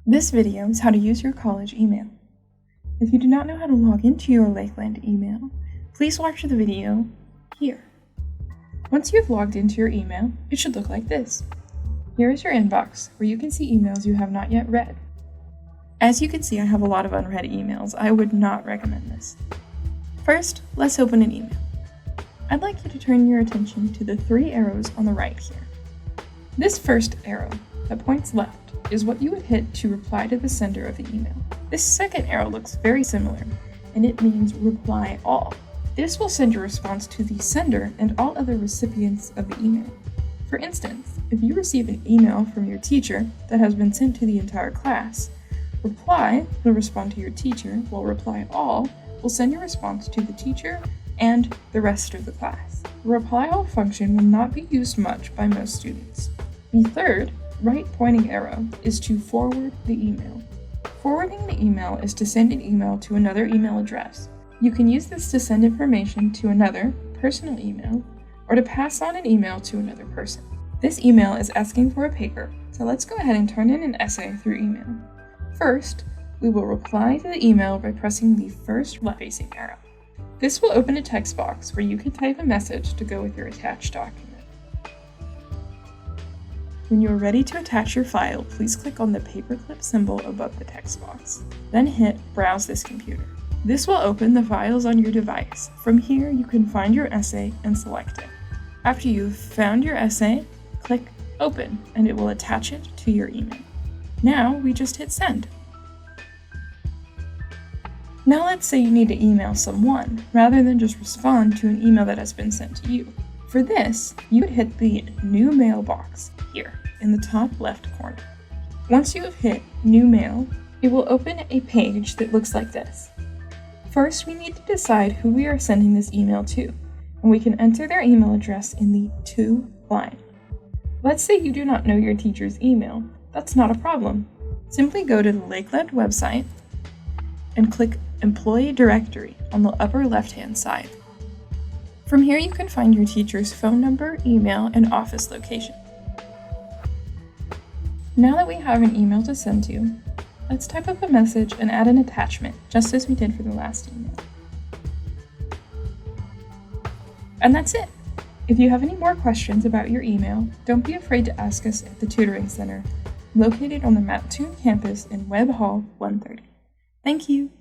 This video is how to use your college email. If you do not know how to log into your Lakeland email, please watch the video here. Once you have logged into your email, it should look like this. Here is your inbox, where you can see emails you have not yet read. As you can see, I have a lot of unread emails. I would not recommend this. First, let's open an email. I'd like you to turn your attention to the three arrows on the right here. This first arrow that points left is what you would hit to reply to the sender of the email. This second arrow looks very similar, and it means reply all. This will send your response to the sender and all other recipients of the email. For instance, if you receive an email from your teacher that has been sent to the entire class, reply will respond to your teacher, while reply all will send your response to the teacher and the rest of the class. The reply all function will not be used much by most students. The third, right pointing arrow is to forward the email. Forwarding the email is to send an email to another email address. You can use this to send information to another personal email or to pass on an email to another person. This email is asking for a paper, so let's go ahead and turn in an essay through email. First, we will reply to the email by pressing the first left-facing arrow. This will open a text box where you can type a message to go with your attached document. When you are ready to attach your file, please click on the paperclip symbol above the text box. Then hit Browse this computer. This will open the files on your device. From here, you can find your essay and select it. After you've found your essay, click Open, and it will attach it to your email. Now, we just hit Send. Now let's say you need to email someone, rather than just respond to an email that has been sent to you. For this, you would hit the New Mailbox here in the top left corner. Once you have hit New Mail, it will open a page that looks like this. First, we need to decide who we are sending this email to, and we can enter their email address in the To line. Let's say you do not know your teacher's email. That's not a problem. Simply go to the Lakeland website and click Employee Directory on the upper left-hand side. From here, you can find your teacher's phone number, email, and office location. Now that we have an email to send to, let's type up a message and add an attachment, just as we did for the last email. And that's it! If you have any more questions about your email, don't be afraid to ask us at the Tutoring Center, located on the Mattoon campus in Webb Hall 130. Thank you!